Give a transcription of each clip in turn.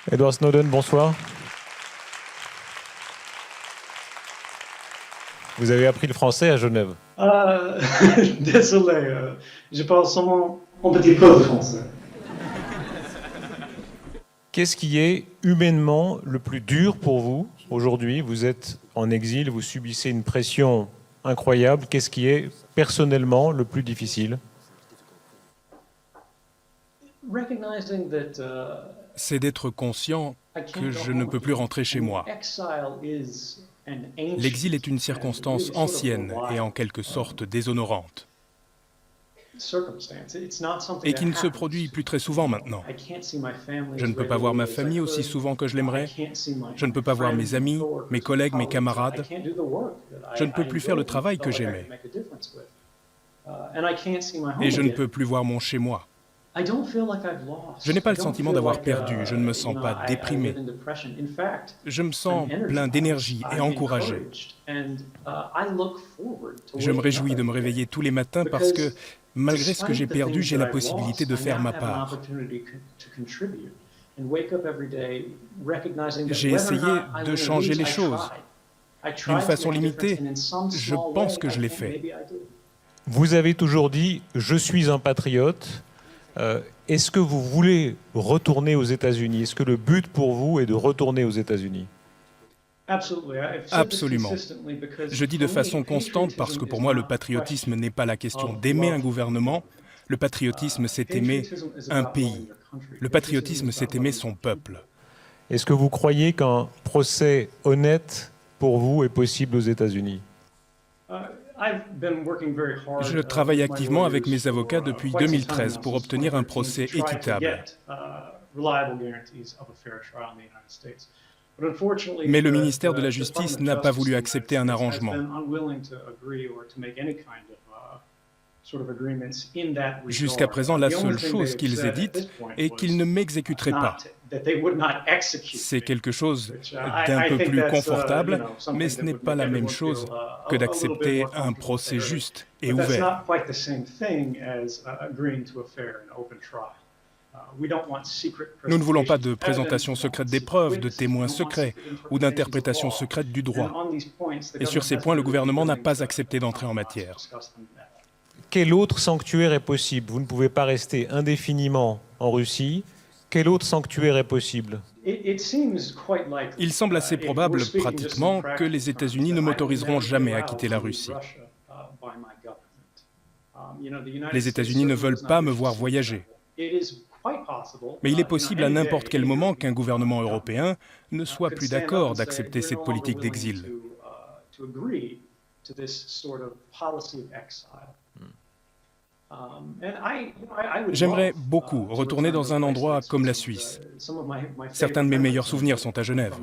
Edward Snowden, bonsoir. Vous avez appris le français à Genève. Ah, désolé, je parle seulement un petit peu de français. Qu'est-ce qui est humainement le plus dur pour vous aujourd'hui? Vous êtes en exil, vous subissez une pression incroyable. Qu'est-ce qui est personnellement le plus difficile? Recognizing that C'est d'être conscient I que can't je go ne home peux plus again. rentrer chez moi. Exile is an ancient L'exil est une and circonstance really sort of ancienne a et en wild, quelque sorte déshonorante, circumstance. It's not something et that qui ne se happens. produit plus très souvent maintenant. I can't see my family Je as ne peux pas voir ma regularly as I famille aussi could. souvent que je I l'aimerais. can't see my Je ne peux pas voir mes friends, amis, coworkers, mes collègues, mes colleagues. I camarades. can't do the work that Je ne peux plus faire le enjoyed travail and que felt like I j'aimais. could make a difference with. And I can't see my home Et je ne again. peux plus voir mon chez-moi. I don't feel like I've lost. Je n'ai pas I le don't sentiment feel d'avoir like, perdu, je ne me sens pas I déprimé. live in depression. In fact, Je me sens I'm plein d'énergie et energized, I'm encouragé. encouraged, and, I look forward to Je me waking réjouis up de me every day. réveiller tous les matins parce que, malgré ce que j'ai Despite the perdu, things j'ai that la I've possibilité lost, de I faire now ma have an part. opportunity to contribute and wake up every day recognizing that J'ai whether or essayé not I de win or changer lose, les I choses. tried. I tried D'une to façon make a difference, limitée, and in some je small pense way, que je I l'ai think fait. maybe I did. Vous avez toujours dit « je suis un patriote ». Est-ce que vous voulez retourner aux États-Unis? Est-ce que le but pour vous est de retourner aux États-Unis? Absolument. Je dis de façon constante parce que pour moi, le patriotisme n'est pas la question d'aimer un gouvernement. Le patriotisme, c'est aimer un pays. Le patriotisme, c'est aimer son peuple. Est-ce que vous croyez qu'un procès honnête pour vous est possible aux États-Unis? Je travaille activement avec mes avocats depuis 2013 pour obtenir un procès équitable. Mais le ministère de la Justice n'a pas voulu accepter un arrangement. Jusqu'à présent, la seule chose qu'ils aient dite est qu'ils ne m'exécuteraient pas. C'est quelque chose d'un peu plus confortable, mais ce n'est pas la même chose que d'accepter un procès juste et ouvert. Nous ne voulons pas de présentation secrète des preuves, de témoins secrets ou d'interprétation secrète du droit. Et sur ces points, le gouvernement n'a pas accepté d'entrer en matière. Quel autre sanctuaire est possible? Vous ne pouvez pas rester indéfiniment en Russie. Quel autre sanctuaire est possible? Il semble assez probable, pratiquement, que les États-Unis ne m'autoriseront jamais à quitter la Russie. Les États-Unis ne veulent pas me voir voyager. Mais il est possible à n'importe quel moment qu'un gouvernement européen ne soit plus d'accord d'accepter cette politique d'exil. J'aimerais beaucoup retourner dans un endroit comme la Suisse. Certains de mes meilleurs souvenirs sont à Genève.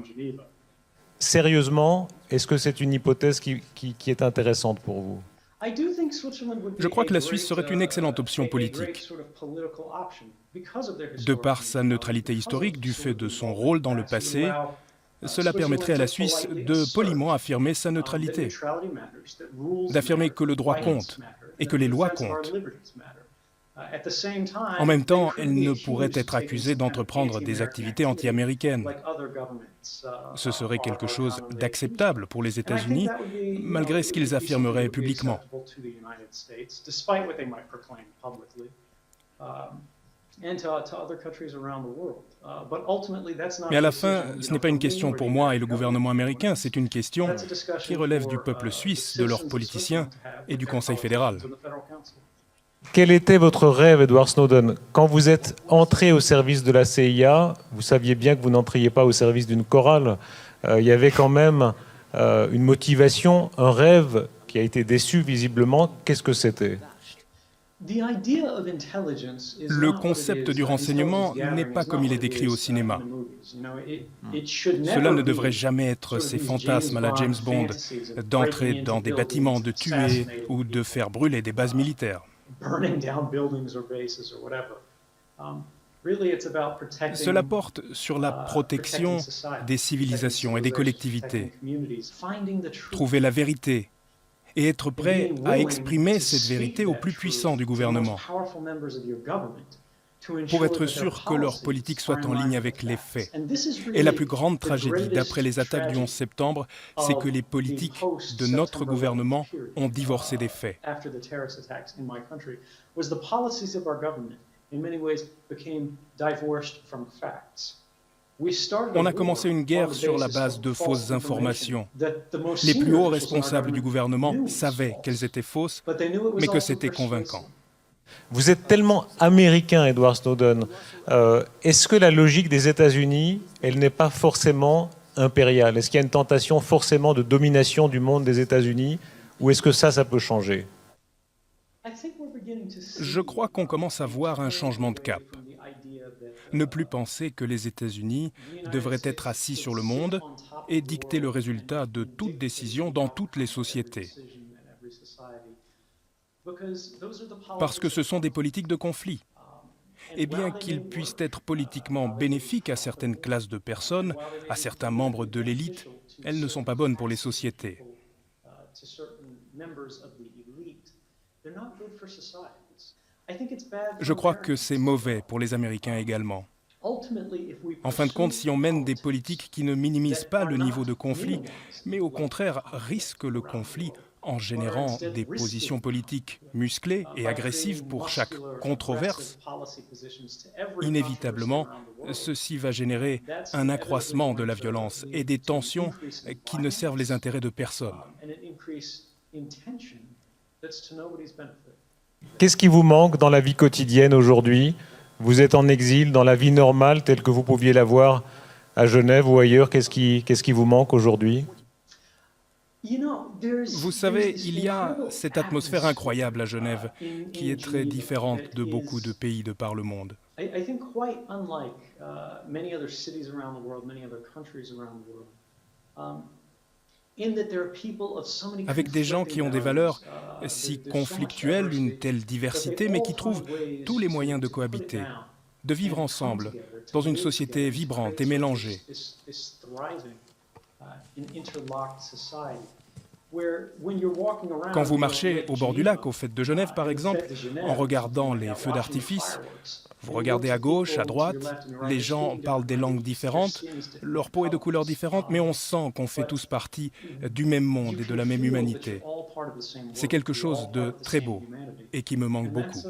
Sérieusement, est-ce que c'est une hypothèse qui est intéressante pour vous? Je crois que la Suisse serait une excellente option politique. De par sa neutralité historique, du fait de son rôle dans le passé, cela permettrait à la Suisse de poliment affirmer sa neutralité, d'affirmer que le droit compte et que les lois comptent. En même temps, elle ne pourrait être accusée d'entreprendre des activités anti-américaines. Ce serait quelque chose d'acceptable pour les États-Unis, malgré ce qu'ils affirmeraient publiquement. Mais à la fin, ce n'est pas une question pour moi et le gouvernement américain, c'est une question qui relève du peuple suisse, de leurs politiciens et du Conseil fédéral. Quel était votre rêve, Edward Snowden? Quand vous êtes entré au service de la CIA, vous saviez bien que vous n'entriez pas au service d'une chorale. Il y avait quand même une motivation, un rêve qui a été déçu visiblement. Qu'est-ce que c'était? Le concept du renseignement n'est pas comme il est décrit au cinéma. Cela ne devrait jamais être ces fantasmes à la James Bond, d'entrer dans des bâtiments, de tuer ou de faire brûler des bases militaires. Cela porte sur la protection des civilisations et des collectivités, trouver la vérité et être prêt à exprimer cette vérité au plus puissant du gouvernement, pour être sûr que leur politique soit en ligne avec les faits. Et la plus grande tragédie d'après les attaques du 11 septembre, c'est que les politiques de notre gouvernement ont divorcé des faits. On a commencé une guerre sur la base de fausses informations. Les plus hauts responsables du gouvernement savaient qu'elles étaient fausses, mais que c'était convaincant. Vous êtes tellement américain, Edward Snowden. Est-ce que la logique des États-Unis, elle n'est pas forcément impériale? Est-ce qu'il y a une tentation forcément de domination du monde des États-Unis? Ou est-ce que ça peut changer? Je crois qu'on commence à voir un changement de cap. Ne plus penser que les États-Unis devraient être assis sur le monde et dicter le résultat de toute décision dans toutes les sociétés. Parce que ce sont des politiques de conflit. Et bien qu'ils puissent être politiquement bénéfiques à certaines classes de personnes, à certains membres de l'élite, elles ne sont pas bonnes pour les sociétés. Je crois que c'est mauvais pour les Américains également. En fin de compte, si on mène des politiques qui ne minimisent pas le niveau de conflit, mais au contraire risquent le conflit en générant des positions politiques musclées et agressives pour chaque controverse, inévitablement, ceci va générer un accroissement de la violence et des tensions qui ne servent les intérêts de personne. Qu'est-ce qui vous manque dans la vie quotidienne aujourd'hui? Vous êtes en exil, dans la vie normale telle que vous pouviez l'avoir à Genève ou ailleurs. Qu'est-ce qui vous manque aujourd'hui? Vous savez, il y a cette atmosphère incroyable à Genève qui est très différente de beaucoup de pays de par le monde. Avec des gens qui ont des valeurs si conflictuelles, une telle diversité, mais qui trouvent tous les moyens de cohabiter, de vivre ensemble, dans une société vibrante et mélangée. Quand vous marchez au bord du lac, aux fêtes de Genève par exemple, en regardant les feux d'artifice, vous regardez à gauche, à droite, les gens parlent des langues différentes, leur peau est de couleurs différentes, mais on sent qu'on fait tous partie du même monde et de la même humanité. C'est quelque chose de très beau et qui me manque beaucoup.